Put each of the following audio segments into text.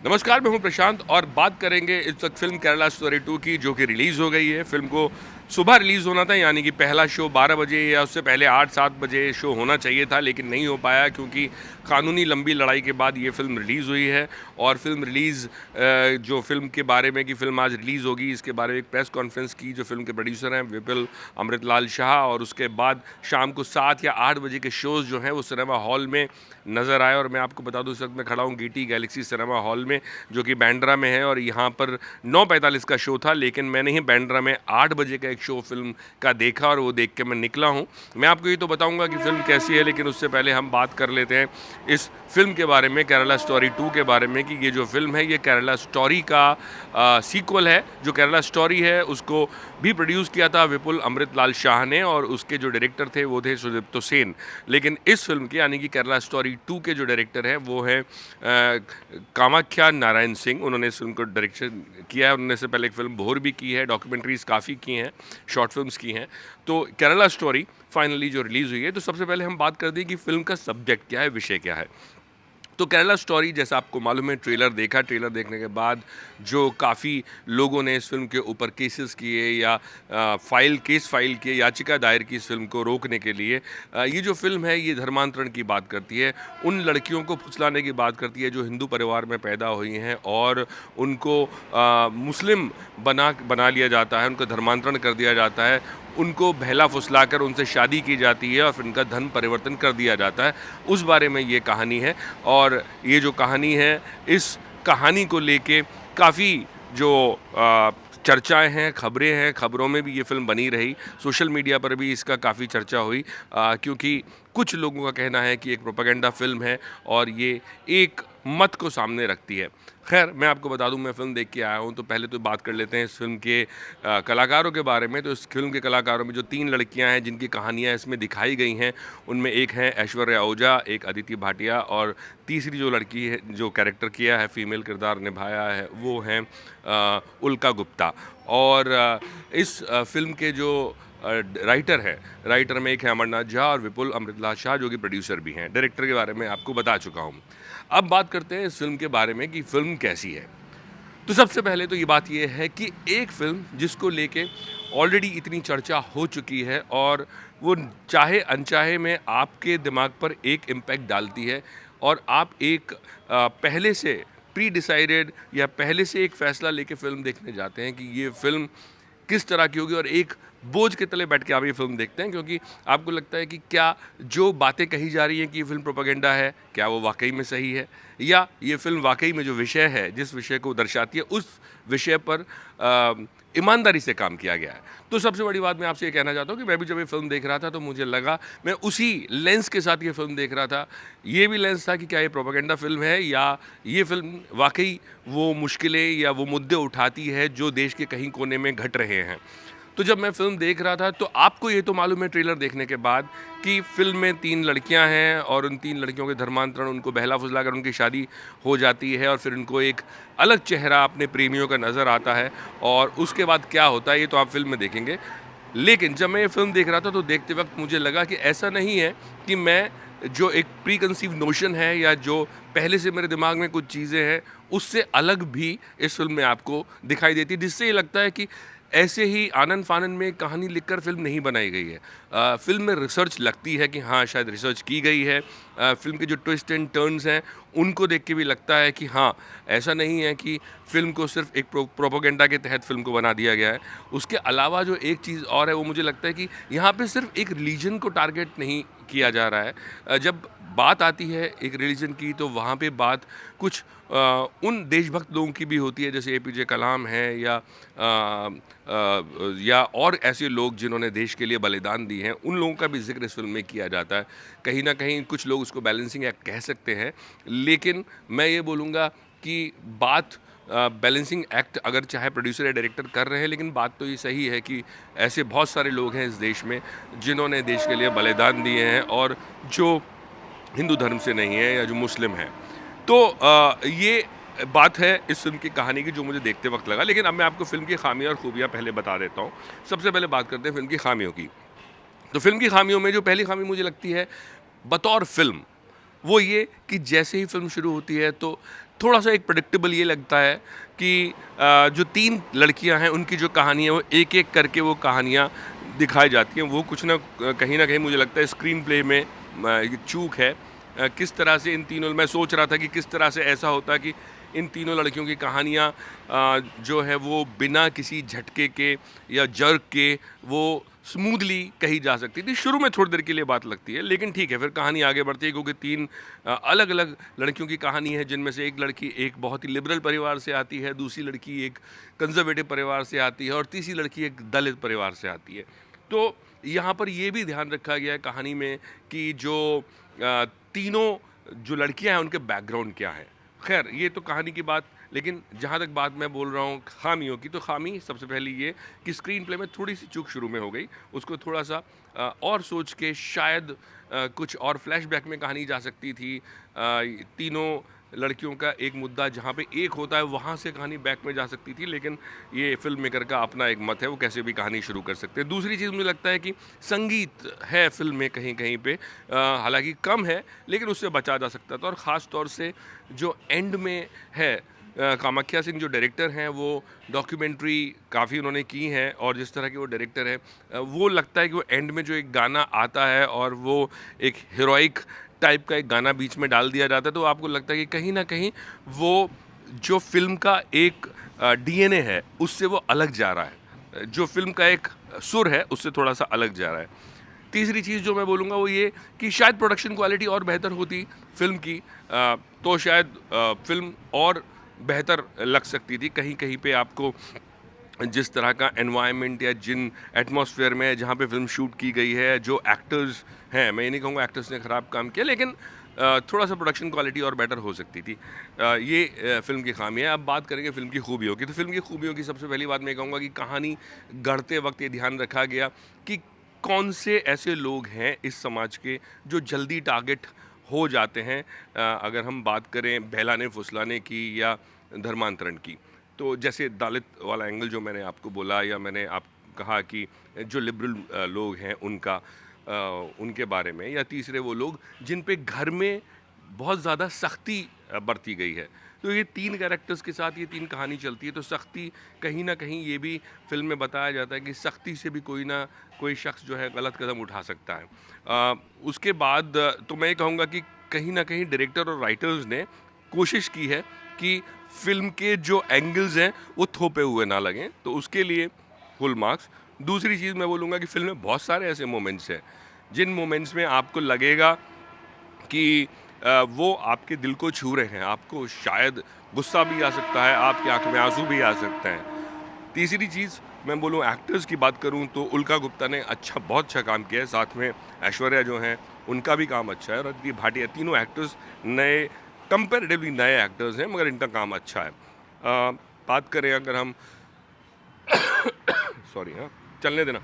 नमस्कार, मैं हूं प्रशांत और बात करेंगे इस वक्त फिल्म केरला स्टोरी 2 की, जो कि रिलीज़ हो गई है। फिल्म को सुबह रिलीज़ होना था, यानी कि पहला शो 12 बजे या उससे पहले 8-7 बजे शो होना चाहिए था, लेकिन नहीं हो पाया क्योंकि कानूनी लंबी लड़ाई के बाद ये फ़िल्म रिलीज़ हुई है। और फिल्म रिलीज़ जो फ़िल्म के बारे में कि फ़िल्म आज रिलीज़ होगी, इसके बारे में एक प्रेस कॉन्फ्रेंस की जो फ़िल्म के प्रोड्यूसर हैं विपुल अमृतलाल शाह, और उसके बाद शाम को 7 या 8 बजे के शोज़ जो हैं वो सिनेमा हॉल में नज़र आए। और मैं आपको बता दूं, इस वक्त मैं खड़ा हूँ GT गैलेक्सी सिनेमा हॉल में, जो कि बांद्रा में है, और यहाँ पर 9:45 का शो था, लेकिन मैंने ही बांद्रा में 8 बजे का एक शो फिल्म का देखा और वो देख के मैं निकला हूँ। मैं आपको ये तो बताऊँगा कि फ़िल्म कैसी है, लेकिन उससे पहले हम बात कर लेते हैं इस फिल्म के बारे में, केरला स्टोरी 2 के बारे में, कि ये जो फिल्म है ये केरला स्टोरी का सीक्वल है। जो केरला स्टोरी है उसको भी प्रोड्यूस किया था विपुल अमृतलाल शाह ने, और उसके जो डायरेक्टर थे वो थे सुदीप्तो सेन। लेकिन इस फिल्म के, यानी कि केरला स्टोरी 2 के जो डायरेक्टर हैं वो हैं कामाख्या नारायण सिंह। उन्होंने इस फिल्म को डायरेक्शन किया है। उन्होंने इससे पहले एक फिल्म भोर भी की है, डॉक्यूमेंट्रीज काफ़ी की हैं, शॉर्ट फिल्म्स की हैं। तो केरला स्टोरी फाइनली जो रिलीज़ हुई है, तो सबसे पहले हम बात कर दें कि फ़िल्म का सब्जेक्ट क्या है, विषय क्या है। तो केरला स्टोरी, जैसा आपको मालूम है, ट्रेलर देखा, ट्रेलर देखने के बाद जो काफ़ी लोगों ने इस फिल्म के ऊपर केसेस किए या केस फाइल किए, याचिका दायर की इस फिल्म को रोकने के लिए। ये जो फिल्म है ये धर्मांतरण की बात करती है, उन लड़कियों को फुसलाने की बात करती है जो हिंदू परिवार में पैदा हुई हैं और उनको मुस्लिम बना लिया जाता है, उनको धर्मांतरण कर दिया जाता है, उनको बहला फुसलाकर उनसे शादी की जाती है और फिर उनका धर्म परिवर्तन कर दिया जाता है। उस बारे में ये कहानी है। और ये जो कहानी है, इस कहानी को लेके काफ़ी जो चर्चाएँ हैं, ख़बरें हैं, ख़बरों में भी ये फ़िल्म बनी रही। सोशल मीडिया पर भी इसका काफ़ी चर्चा हुई, क्योंकि कुछ लोगों का कहना है कि एक प्रोपेगेंडा फ़िल्म है और ये एक मत को सामने रखती है। ख़ैर, मैं आपको बता दूँ, मैं फ़िल्म देख के आया हूँ, तो पहले तो बात कर लेते हैं इस फ़िल्म के कलाकारों के बारे में। तो इस फ़िल्म के कलाकारों में जो 3 लड़कियाँ हैं जिनकी कहानियाँ इसमें दिखाई गई हैं, उनमें एक हैं ऐश्वर्या ओझा, एक अदिति भाटिया, और तीसरी जो लड़की है, जो कैरेक्टर किया है, फ़ीमेल किरदार निभाया है, वो हैं उल्का गुप्ता। और इस फ़िल्म के जो राइटर हैं, राइटर में एक है अमरनाथ झा और विपुल अमृतलाल शाह, जो कि प्रोड्यूसर भी हैं। डायरेक्टर के बारे में आपको बता चुका हूँ। अब बात करते हैं इस फ़िल्म के बारे में कि फ़िल्म कैसी है। तो सबसे पहले तो ये बात ये है कि एक फ़िल्म जिसको लेके ऑलरेडी इतनी चर्चा हो चुकी है और वो चाहे अनचाहे में आपके दिमाग पर एक इम्पैक्ट डालती है, और आप एक पहले से प्री डिसाइडेड या पहले से एक फ़ैसला लेके फ़िल्म देखने जाते हैं कि ये फ़िल्म किस तरह की होगी, और एक बोझ के तले बैठ के आप ये फ़िल्म देखते हैं, क्योंकि आपको लगता है कि क्या जो बातें कही जा रही हैं कि ये फ़िल्म प्रोपेगेंडा है, क्या वो वाक़ई में सही है, या ये फ़िल्म वाक़ई में जो विषय है, जिस विषय को दर्शाती है, उस विषय पर ईमानदारी से काम किया गया है। तो सबसे बड़ी बात मैं आपसे ये कहना चाहता हूँ कि मैं भी जब ये फ़िल्म देख रहा था तो मुझे लगा, मैं उसी लेंस के साथ ये फ़िल्म देख रहा था। ये भी लेंस था कि क्या ये प्रोपेगेंडा फ़िल्म है, या ये फ़िल्म वाक़ई वो मुश्किलें या वो मुद्दे उठाती है जो देश के कहीं कोने में घट रहे हैं। तो जब मैं फ़िल्म देख रहा था, तो आपको ये तो मालूम है ट्रेलर देखने के बाद कि फ़िल्म में 3 लड़कियां हैं और उन 3 लड़कियों के धर्मांतरण, उनको बहला-फुसला कर उनकी शादी हो जाती है, और फिर उनको एक अलग चेहरा अपने प्रेमियों का नज़र आता है, और उसके बाद क्या होता है ये तो आप फ़िल्म में देखेंगे। लेकिन जब मैं ये फ़िल्म देख रहा था तो देखते वक्त मुझे लगा कि ऐसा नहीं है कि मैं जो एक प्री कंसीव नोशन है या जो पहले से मेरे दिमाग में कुछ चीज़ें हैं, उससे अलग भी इस फ़िल्म में आपको दिखाई देती है, जिससे ये लगता है कि ऐसे ही आनन-फानन में कहानी लिखकर फ़िल्म नहीं बनाई गई है। फ़िल्म में रिसर्च लगती है कि हाँ, शायद रिसर्च की गई है। फ़िल्म के जो ट्विस्ट एंड टर्न्स हैं, उनको देख के भी लगता है कि हाँ, ऐसा नहीं है कि फ़िल्म को सिर्फ़ एक प्रोपेगेंडा के तहत फ़िल्म को बना दिया गया है। उसके अलावा जो एक चीज़ और है, वो मुझे लगता है कि यहाँ पे सिर्फ़ एक रिलीजन को टारगेट नहीं किया जा रहा है। जब बात आती है एक रिलीजन की, तो वहाँ पे बात कुछ उन देशभक्त लोगों की भी होती है, जैसे एपीजे कलाम हैं, या और ऐसे लोग जिन्होंने देश के लिए बलिदान दी हैं, उन लोगों का भी ज़िक्र इस फ़िल्म में किया जाता है। कहीं न कहीं कुछ लोग उसको बैलेंसिंग एक्ट कह सकते हैं, लेकिन मैं ये बोलूँगा कि बात बैलेंसिंग एक्ट अगर चाहे प्रोड्यूसर या डायरेक्टर कर रहे हैं, लेकिन बात तो ये सही है कि ऐसे बहुत सारे लोग हैं इस देश में जिन्होंने देश के लिए बलिदान दिए हैं, और जो हिंदू धर्म से नहीं है या जो मुस्लिम हैं। तो ये बात है इस फ़िल्म की कहानी की, जो मुझे देखते वक़्त लगा। लेकिन अब मैं आपको फ़िल्म की ख़ामियाँ और ख़ूबियाँ पहले बता देता हूँ। सबसे पहले बात करते हैं फ़िल्म की ख़ामियों की। तो फ़िल्म की ख़ामियों में जो पहली ख़ामी मुझे लगती है बतौर फ़िल्म, वो ये कि जैसे ही फ़िल्म शुरू होती है तो थोड़ा-सा एक प्रेडिक्टेबल ये लगता है कि जो 3 लड़कियाँ हैं उनकी जो कहानी है वो एक-एक करके वो कहानियाँ दिखाई जाती हैं। वो कुछ ना कहीं न कहीं मुझे लगता है स्क्रीन प्ले में ये चूक है। किस तरह से इन तीनों मैं सोच रहा था कि किस तरह से ऐसा होता कि इन तीनों लड़कियों की कहानियाँ जो है वो बिना किसी झटके के या जर्क के वो स्मूथली कही जा सकती थी। शुरू में थोड़ी देर के लिए बात लगती है, लेकिन ठीक है, फिर कहानी आगे बढ़ती है क्योंकि 3 अलग-अलग लड़कियों की कहानी है, जिनमें से एक लड़की एक बहुत ही लिबरल परिवार से आती है, दूसरी लड़की एक कंज़र्वेटिव परिवार से आती है और तीसरी लड़की एक दलित परिवार से आती है। तो यहाँ पर ये भी ध्यान रखा गया है कहानी में कि जो तीनों जो लड़कियाँ हैं, उनके बैकग्राउंड क्या है। ख़ैर, ये तो कहानी की बात, लेकिन जहाँ तक बात मैं बोल रहा हूँ ख़ामियों की, तो ख़ामी सबसे पहली ये कि स्क्रीन प्ले में थोड़ी-सी चूक शुरू में हो गई। उसको थोड़ा-सा और सोच के शायद कुछ और फ्लैशबैक में कहानी जा सकती थी। तीनों लड़कियों का एक मुद्दा जहाँ पे एक होता है, वहाँ से कहानी बैक में जा सकती थी, लेकिन ये फ़िल्म मेकर का अपना एक मत है, वो कैसे भी कहानी शुरू कर सकते हैं। दूसरी चीज़ मुझे लगता है कि संगीत है फ़िल्म में कहीं-कहीं पे, हालाँकि कम है, लेकिन उससे बचा जा सकता था और ख़ास तौर से जो एंड में है, कामाख्या सिंह जो डायरेक्टर हैं वो डॉक्यूमेंट्री काफ़ी उन्होंने की हैं और जिस तरह के वो डायरेक्टर हैं, वो लगता है कि वो एंड में जो एक गाना आता है और वो एक हीरोइक टाइप का एक गाना बीच में डाल दिया जाता है, तो आपको लगता है कि कहीं न कहीं वो जो फ़िल्म का एक डीएनए है उससे वो अलग जा रहा है। जो फ़िल्म का एक सुर है उससे थोड़ा-सा अलग जा रहा है। तीसरी चीज़ जो मैं बोलूँगा वो ये कि शायद प्रोडक्शन क्वालिटी और बेहतर होती फ़िल्म की, तो शायद फ़िल्म और बेहतर लग सकती थी। कहीं-कहीं पे आपको जिस तरह का एनवायरनमेंट या जिन एटमॉस्फेयर में जहाँ पे फ़िल्म शूट की गई है, जो एक्टर्स हैं, मैं ये नहीं कहूँगा एक्टर्स ने ख़राब काम किया, लेकिन थोड़ा-सा प्रोडक्शन क्वालिटी और बेटर हो सकती थी। ये फ़िल्म की ख़ामी है। अब बात करेंगे फ़िल्म की खूबियों की, तो फ़िल्म की खूबियों की सबसे पहली बात मैं ये कहूँगा कि कहानी गढ़ते वक़्त ये ध्यान रखा गया कि कौन से ऐसे लोग हैं इस समाज के जो जल्दी टारगेट हो जाते हैं। अगर हम बात करें बहलाने-फुसलाने की या धर्मांतरण की, तो जैसे दलित वाला एंगल जो मैंने आपको बोला या मैंने आप कहा कि जो लिबरल लोग हैं उनके बारे में, या तीसरे वो लोग जिन पे घर में बहुत ज़्यादा सख्ती बरती गई है। तो ये 3 कैरेक्टर्स के साथ ये 3 कहानी चलती है, तो सख्ती कहीं न कहीं ये भी फ़िल्म में बताया जाता है कि सख्ती से भी कोई ना कोई शख्स जो है गलत कदम उठा सकता है। उसके बाद तो मैं ये कहूँगा कि कहीं न कहीं डायरेक्टर और राइटर्स ने कोशिश की है कि फ़िल्म के जो एंगल्स हैं वो थोपे हुए ना लगें, तो उसके लिए फुल मार्क्स। दूसरी चीज़ मैं बोलूँगा कि फ़िल्म में बहुत सारे ऐसे मोमेंट्स हैं, जिन मोमेंट्स में आपको लगेगा कि वो आपके दिल को छू रहे हैं, आपको शायद गुस्सा भी आ सकता है, आपकी आँख में आँसू भी आ सकते हैं। तीसरी चीज़ मैं बोलूँ एक्टर्स की बात करूँ तो उल्का गुप्ता ने बहुत अच्छा काम किया है, साथ में ऐश्वर्या जो हैं उनका भी काम अच्छा है और अदिति भाटिया, तीनों एक्टर्स नए कंपैरेटिवली नए एक्टर्स हैं, मगर इनका काम अच्छा है। बात करें अगर हम सॉरी, हाँ, चलने देना।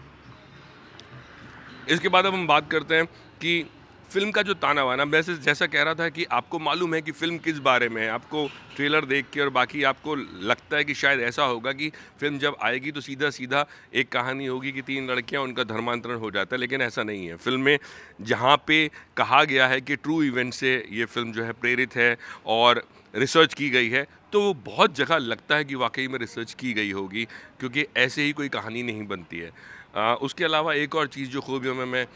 इसके बाद अब हम बात करते हैं कि फ़िल्म का जो ताना-बाना, वैसे जैसा कह रहा था कि आपको मालूम है कि फ़िल्म किस बारे में है, आपको ट्रेलर देख के और बाकी आपको लगता है कि शायद ऐसा होगा कि फ़िल्म जब आएगी तो सीधा-सीधा एक कहानी होगी कि 3 लड़कियाँ, उनका धर्मांतरण हो जाता है, लेकिन ऐसा नहीं है। फ़िल्म में जहाँ पे कहा गया है कि ट्रू इवेंट से ये फ़िल्म जो है प्रेरित है और रिसर्च की गई है, तो वो बहुत जगह लगता है कि वाक़ई में रिसर्च की गई होगी, क्योंकि ऐसे ही कोई कहानी नहीं बनती है। उसके अलावा एक और चीज़ जो खूबियों में मैं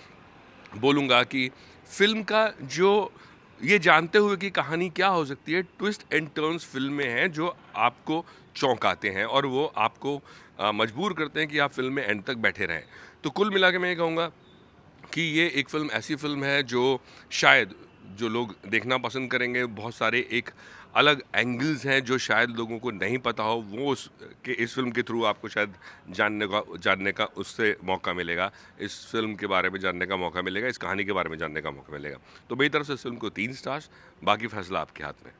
बोलूँगा कि फ़िल्म का जो ये जानते हुए कि कहानी क्या हो सकती है, ट्विस्ट एंड टर्न्स फ़िल्म में हैं जो आपको चौंकाते हैं और वो आपको मजबूर करते हैं कि आप फ़िल्म में एंड तक बैठे रहें। तो कुल मिला के मैं ये कहूँगा कि ये एक फ़िल्म ऐसी फ़िल्म है जो शायद जो लोग देखना पसंद करेंगे, बहुत सारे एक अलग एंगल्स हैं जो शायद लोगों को नहीं पता हो, वो इस फ़िल्म के थ्रू आपको शायद जानने का उससे मौका मिलेगा। इस फ़िल्म के बारे में जानने का मौका मिलेगा, इस कहानी के बारे में जानने का मौका मिलेगा। तो मेरी तरफ से इस फ़िल्म को 3 स्टार्स, बाकी फ़ैसला आपके हाथ में।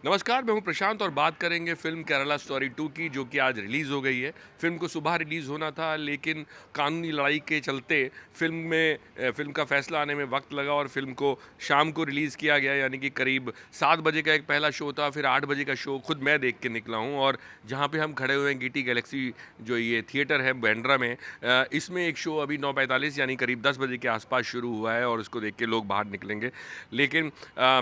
नमस्कार, मैं हूं प्रशांत और बात करेंगे फ़िल्म केरला स्टोरी 2 की, जो कि आज रिलीज़ हो गई है। फ़िल्म को सुबह रिलीज़ होना था, लेकिन कानूनी लड़ाई के चलते फ़िल्म का फ़ैसला आने में वक़्त लगा और फ़िल्म को शाम को रिलीज़ किया गया, यानी कि करीब 7 बजे का एक पहला शो था, फिर 8 बजे का शो खुद मैं देख के निकला हूँ। और जहाँ पे हम खड़े हुए हैं, GT गैलेक्सी जो ये थिएटर है बांद्रा में, इसमें एक शो अभी 9:45 यानी करीब 10 बजे के आस-पास शुरू हुआ है और उसको देख के लोग बाहर निकलेंगे। लेकिन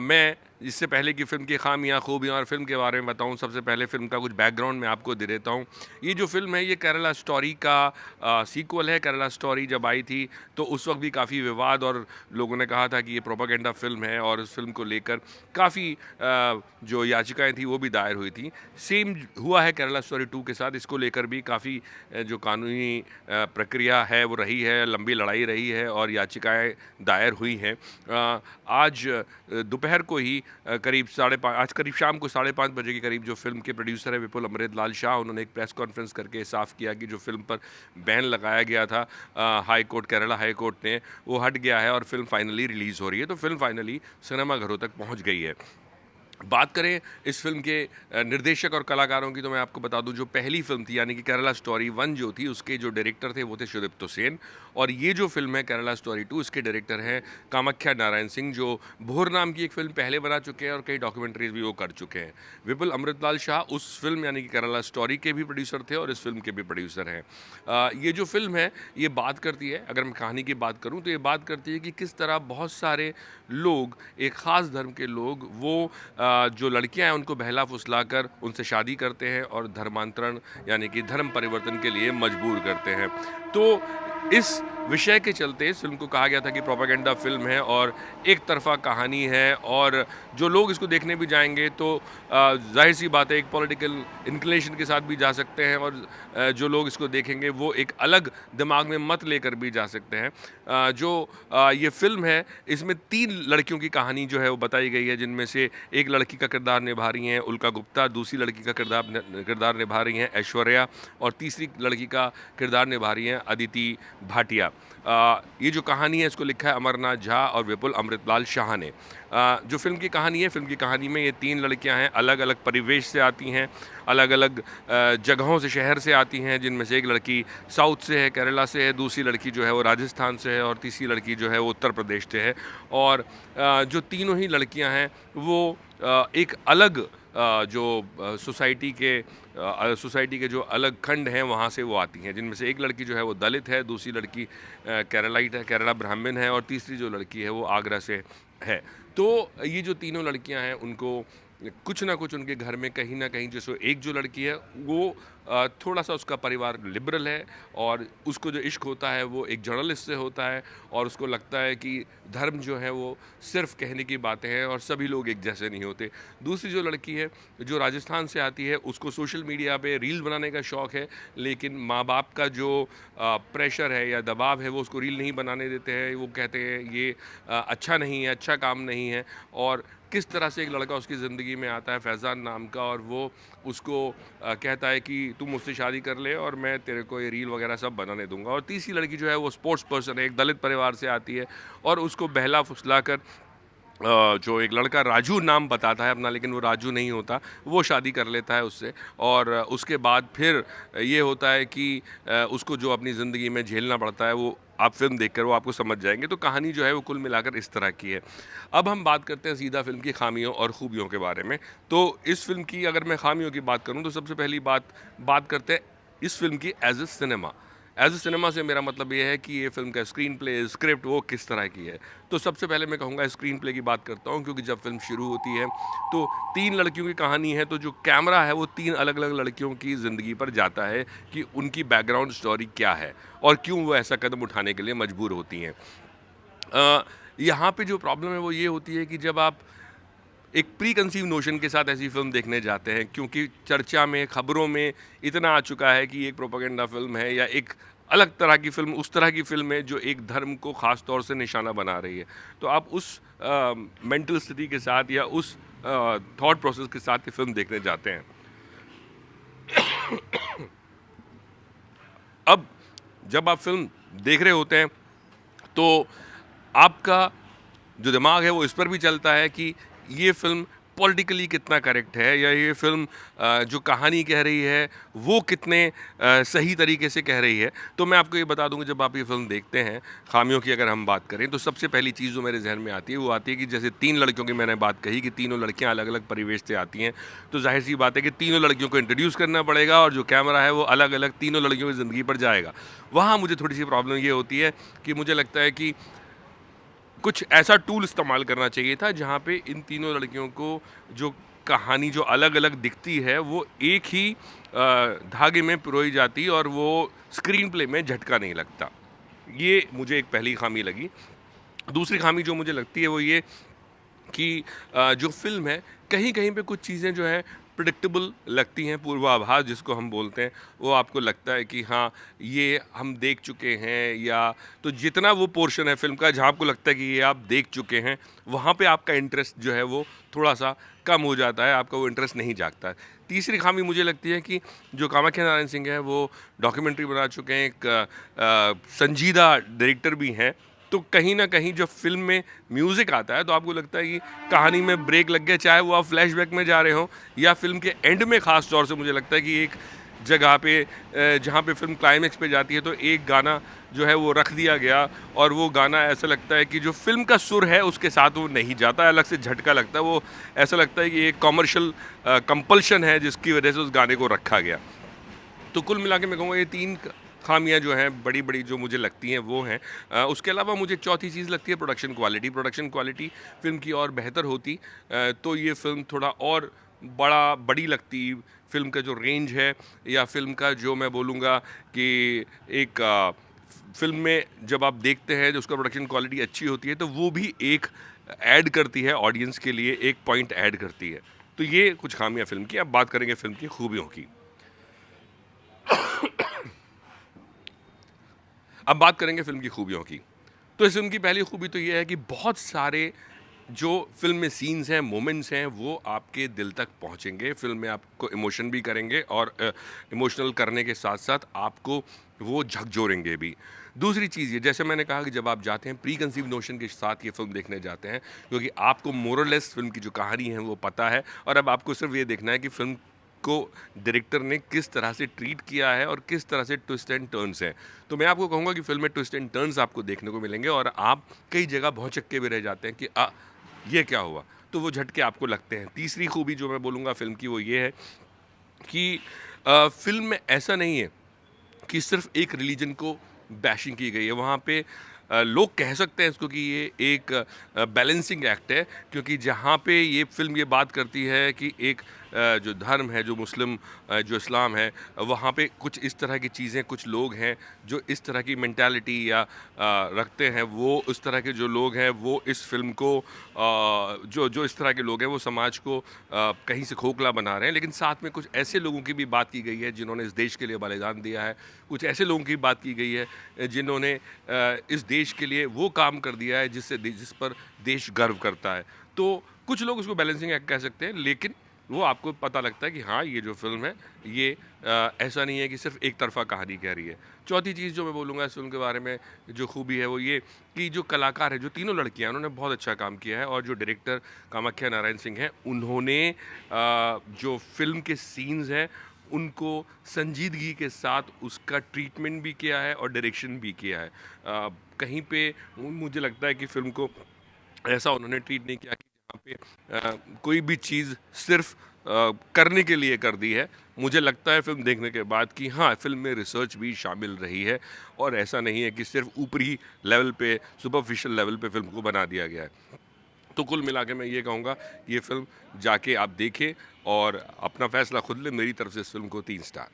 मैं इससे पहले कि फ़िल्म की ख़ामियाँ, खूबियाँ और फ़िल्म के बारे में बताऊँ, सबसे पहले फ़िल्म का कुछ बैकग्राउंड मैं आपको दे देता हूँ। ये जो फ़िल्म है, ये केरला स्टोरी का सीक्वल है। केरला स्टोरी जब आई थी, तो उस वक़्त भी काफ़ी विवाद और लोगों ने कहा था कि ये प्रोपेगेंडा फ़िल्म है और इस फ़िल्म को लेकर काफ़ी जो याचिकाएँ थी, वो भी दायर हुई थी। सेम हुआ है केरला स्टोरी 2 के साथ। इसको लेकर भी काफ़ी जो कानूनी प्रक्रिया है, वो रही है, लंबी लड़ाई रही है और याचिकाएँ दायर हुई हैं। आज दोपहर को ही आज करीब शाम को 5:30 बजे के करीब जो फ़िल्म के प्रोड्यूसर है विपुल अमृतलाल शाह, उन्होंने एक प्रेस कॉन्फ्रेंस करके साफ़ किया कि जो फ़िल्म पर बैन लगाया गया था केरला हाई कोर्ट ने, वो हट गया है और फ़िल्म फाइनली रिलीज़ हो रही है। तो फ़िल्म फाइनली सिनेमाघरों तक पहुँच गई है। बात करें इस फ़िल्म के निर्देशक और कलाकारों की, तो मैं आपको बता दूं, जो पहली फ़िल्म थी यानी कि केरला स्टोरी 1 जो थी, उसके जो डायरेक्टर थे वो थे सुदीप्तो सेन। और ये जो फ़िल्म है केरला स्टोरी 2, इसके डायरेक्टर हैं कामाख्या नारायण सिंह, जो भोर नाम की एक फ़िल्म पहले बना चुके हैं और कई डॉक्यूमेंट्रीज़ भी वो कर चुके हैं। विपुल अमृतलाल शाह उस फ़िल्म यानी कि केरला स्टोरी के भी प्रोड्यूसर थे और इस फ़िल्म के भी प्रोड्यूसर हैं। ये जो फ़िल्म है, ये बात करती है, अगर मैं कहानी की बात करूँ, तो ये बात करती है कि किस तरह बहुत सारे लोग, एक ख़ास धर्म के लोग, वो जो लड़कियां हैं उनको बहला फुसलाकर उनसे शादी करते हैं और धर्मांतरण यानी कि धर्म परिवर्तन के लिए मजबूर करते हैं। तो इस विषय के चलते इस फिल्म को कहा गया था कि प्रोपेगेंडा फिल्म है और एक तरफा कहानी है, और जो लोग इसको देखने भी जाएंगे तो जाहिर सी बात है, एक पॉलिटिकल इंक्लिनेशन के साथ भी जा सकते हैं और जो लोग इसको देखेंगे वो एक अलग दिमाग में मत लेकर भी जा सकते हैं। ये फिल्म है, इसमें 3 लड़कियों की कहानी जो है वो बताई गई है, जिनमें से एक लड़की का किरदार निभा रही हैं उल्का गुप्ता, दूसरी लड़की का किरदार निभा रही हैं ऐश्वर्या, और तीसरी लड़की का किरदार निभा रही हैं अदिति भाटिया। ये जो कहानी है, इसको लिखा है अमरनाथ झा और विपुल अमृतलाल शाह ने। जो फ़िल्म की कहानी है, फ़िल्म की कहानी में ये 3 लड़कियां हैं, अलग-अलग परिवेश से आती हैं, अलग-अलग जगहों से, शहर से आती हैं, जिनमें से एक लड़की साउथ से है, केरला से है, दूसरी लड़की जो है वो राजस्थान से है और तीसरी लड़की जो है वो उत्तर प्रदेश से है। और जो तीनों ही लड़कियां हैं वो एक अलग सोसाइटी के जो अलग खंड हैं वहाँ से वो आती हैं, जिनमें से एक लड़की जो है वो दलित है, दूसरी लड़की केरलाइट है, केरला ब्राह्मण है, और तीसरी जो लड़की है वो आगरा से है। तो ये जो तीनों लड़कियां हैं, उनको कुछ ना कुछ उनके घर में कहीं ना कहीं, जैसे एक जो लड़की है वो थोड़ा सा उसका परिवार लिबरल है और उसको जो इश्क होता है वो एक जर्नलिस्ट से होता है, और उसको लगता है कि धर्म जो है वो सिर्फ कहने की बातें हैं और सभी लोग एक जैसे नहीं होते। दूसरी जो लड़की है जो राजस्थान से आती है, उसको सोशल मीडिया पे रील बनाने का शौक़ है, लेकिन माँ बाप का जो प्रेशर है या दबाव है वो उसको रील नहीं बनाने देते हैं। वो कहते हैं ये अच्छा नहीं है, अच्छा काम नहीं है। और किस तरह से एक लड़का उसकी ज़िंदगी में आता है फैज़ान नाम का, और वो उसको कहता है कि तू मुझसे शादी कर ले और मैं तेरे को ये रील वगैरह सब बनाने दूंगा। और तीसरी लड़की जो है वो स्पोर्ट्स पर्सन है, एक दलित परिवार से आती है, और उसको बहला फुसला कर जो एक लड़का राजू नाम बताता है अपना, लेकिन वो राजू नहीं होता, वो शादी कर लेता है उससे। और उसके बाद फिर ये होता है कि उसको जो अपनी ज़िंदगी में झेलना पड़ता है, वो आप फ़िल्म देखकर वो आपको समझ जाएंगे। तो कहानी जो है वो कुल मिलाकर इस तरह की है। अब हम बात करते हैं सीधा फ़िल्म की खामियों और खूबियों के बारे में। तो इस फ़िल्म की अगर मैं खामियों की बात करूँ, तो सबसे पहली बात करते हैं इस फ़िल्म की एज़ ए सिनेमा से मेरा मतलब ये है कि ये फ़िल्म का स्क्रीन प्ले, स्क्रिप्ट वो किस तरह की है। तो सबसे पहले मैं कहूँगा स्क्रीन प्ले की बात करता हूँ, क्योंकि जब फ़िल्म शुरू होती है तो 3 लड़कियों की कहानी है, तो जो कैमरा है वो 3 अलग-अलग लड़कियों की ज़िंदगी पर जाता है कि उनकी बैकग्राउंड स्टोरी क्या है और क्यों वो ऐसा कदम उठाने के लिए मजबूर होती हैं। यहाँ पे जो प्रॉब्लम है वो ये होती है कि जब आप एक प्री कंसीव नोशन के साथ ऐसी फिल्म देखने जाते हैं, क्योंकि चर्चा में, खबरों में इतना आ चुका है कि एक प्रोपेगेंडा फिल्म है या एक अलग तरह की फिल्म, उस तरह की फिल्म है जो एक धर्म को ख़ास तौर से निशाना बना रही है, तो आप उस मेंटल स्थिति के साथ या उस थॉट प्रोसेस के साथ ये फिल्म देखने जाते हैं। अब जब आप फिल्म देख रहे होते हैं तो आपका जो दिमाग है वो इस पर भी चलता है कि ये फिल्म पॉलिटिकली कितना करेक्ट है, या ये फ़िल्म जो कहानी कह रही है वो कितने सही तरीके से कह रही है। तो मैं आपको ये बता दूँ कि जब आप ये फ़िल्म देखते हैं, ख़ामियों की अगर हम बात करें, तो सबसे पहली चीज़ जो मेरे ज़हन में आती है वो आती है कि जैसे 3 लड़कियों की मैंने बात कही कि तीनों लड़कियाँ अलग-अलग परिवेश से आती हैं, तो ज़ाहिर-सी बात है कि तीनों लड़कियों को इंट्रोड्यूस करना पड़ेगा और जो कैमरा है वो अलग-अलग तीनों लड़कियों की ज़िंदगी पर जाएगा। वहाँ मुझे थोड़ी-सी प्रॉब्लम ये होती है कि मुझे लगता है कि कुछ ऐसा टूल इस्तेमाल करना चाहिए था जहाँ पे इन तीनों लड़कियों को जो कहानी जो अलग-अलग दिखती है वो एक ही धागे में पिरोई जाती और वो स्क्रीन प्ले में झटका नहीं लगता। ये मुझे एक पहली ख़ामी लगी। दूसरी ख़ामी जो मुझे लगती है वो ये कि जो फ़िल्म है कहीं-कहीं पे कुछ चीज़ें जो हैं प्रेडिक्टेबल लगती हैं, पूर्वाभास जिसको हम बोलते हैं, वो आपको लगता है कि हाँ, ये हम देख चुके हैं, या तो जितना वो पोर्शन है फ़िल्म का जहाँ आपको लगता है कि ये आप देख चुके हैं, वहाँ पे आपका इंटरेस्ट जो है वो थोड़ा-सा कम हो जाता है, आपका वो इंटरेस्ट नहीं जागता है। तीसरी ख़ामी मुझे लगती है कि जो कामाख्या नारायण सिंह हैं, वो डॉक्यूमेंट्री बना चुके हैं, एक संजीदा डायरेक्टर भी हैं, तो कहीं न कहीं जब फ़िल्म में म्यूज़िक आता है तो आपको लगता है कि कहानी में ब्रेक लग गया, चाहे वो आप फ्लैशबैक में जा रहे हों या फ़िल्म के एंड में ख़ास तौर से मुझे लगता है कि एक जगह पे जहाँ पे फ़िल्म क्लाइमेक्स पे जाती है तो एक गाना जो है वो रख दिया गया और वो गाना ऐसा लगता है कि जो फ़िल्म का सुर है उसके साथ वो नहीं जाता है, अलग से झटका लगता है। वो ऐसा लगता है कि एक कमर्शियल कंपल्शन है जिसकी वजह से उस गाने को रखा गया। तो कुल मिला के मैं कहूँगा ये 3 ख़ामियाँ जो हैं बड़ी-बड़ी जो मुझे लगती हैं वो हैं। उसके अलावा मुझे चौथी चीज़ लगती है production quality. Production quality film की और बेहतर होती तो ये फ़िल्म थोड़ा और बड़ी लगती। फ़िल्म का जो रेंज है या फ़िल्म का जो मैं बोलूँगा कि एक फ़िल्म में जब आप देखते हैं जो उसका प्रोडक्शन क्वालिटी अच्छी होती है तो वो भी एक ऐड करती है ऑडियंस के लिए, एक पॉइंट ऐड करती है। तो ये कुछ ख़ामियाँ फ़िल्म की। अब बात करेंगे फ़िल्म की खूबियों की। अब बात करेंगे फ़िल्म की खूबियों की। तो इस फ़िल्म की पहली खूबी तो ये है कि बहुत सारे जो फ़िल्म में सीन्स हैं, मोमेंट्स हैं, वो आपके दिल तक पहुँचेंगे। फ़िल्म में आपको इमोशन भी करेंगे और इमोशनल करने के साथ-साथ आपको वो झकझोरेंगे भी। दूसरी चीज़ ये, जैसे मैंने कहा कि जब आप जाते हैं प्री कंसीव्ड नोशन के साथ ये फ़िल्म देखने जाते हैं, क्योंकि आपको मोर और लेस फ़िल्म की जो कहानी है वो पता है और अब आपको सिर्फ़ ये देखना है कि फ़िल्म को डायरेक्टर ने किस तरह से ट्रीट किया है और किस तरह से ट्विस्ट एंड टर्न्स हैं। तो मैं आपको कहूँगा कि फ़िल्म में ट्विस्ट एंड टर्न्स आपको देखने को मिलेंगे और आप कई जगह भौंचक्के भी रह जाते हैं कि ये क्या हुआ? तो वो झटके आपको लगते हैं। तीसरी खूबी जो मैं बोलूँगा फ़िल्म की वो ये है कि फ़िल्म में ऐसा नहीं है कि सिर्फ़ एक रिलीजन को बैशिंग की गई है। वहाँ पे लोग कह सकते हैं इसको कि ये एक बैलेंसिंग एक्ट है, क्योंकि जहाँ पे ये फ़िल्म ये बात करती है कि एक जो धर्म है, जो मुस्लिम जो इस्लाम है, वहाँ पे कुछ इस तरह की चीज़ें, कुछ लोग हैं जो इस तरह की मेंटालिटी या रखते हैं। वो उस तरह के जो लोग हैं वो इस फ़िल्म को जो जो इस तरह के लोग हैं वो समाज को कहीं से खोखला बना रहे हैं। लेकिन साथ में कुछ ऐसे लोगों की भी बात की गई है जिन्होंने इस देश के लिए बलिदान दिया है। कुछ ऐसे लोगों की बात की गई है जिन्होंने इस देश के लिए वो काम कर दिया है जिस पर देश गर्व करता है। तो कुछ लोग उसको बैलेंसिंग एक्ट कह सकते हैं, लेकिन वो आपको पता लगता है कि हाँ, ये जो फ़िल्म है ये ऐसा नहीं है कि सिर्फ़ एक तरफ़ा कहानी कह रही है। चौथी चीज़ जो मैं बोलूँगा इस फ़िल्म के बारे में जो खूबी है वो ये कि जो कलाकार हैं, जो तीनों लड़कियाँ हैं, उन्होंने बहुत अच्छा काम किया है और जो डायरेक्टर कामाख्या नारायण सिंह हैं, उन्होंने जो फ़िल्म के सीन्स हैं उनको संजीदगी के साथ उसका ट्रीटमेंट भी किया है और डायरेक्शन भी किया है। कहीं पे मुझे लगता है कि फ़िल्म को ऐसा उन्होंने ट्रीट नहीं किया कि जहाँ पे कोई भी चीज़ सिर्फ करने के लिए कर दी है। मुझे लगता है फ़िल्म देखने के बाद कि हाँ, फ़िल्म में रिसर्च भी शामिल रही है और ऐसा नहीं है कि सिर्फ ऊपरी लेवल पे, सुपरफिशियल लेवल पे फ़िल्म को बना दिया गया है। तो कुल मिला के मैं ये कहूँगा, ये फ़िल्म जाके आप देखें और अपना फ़ैसला खुद लें। मेरी तरफ से इस फ़िल्म को 3 स्टार।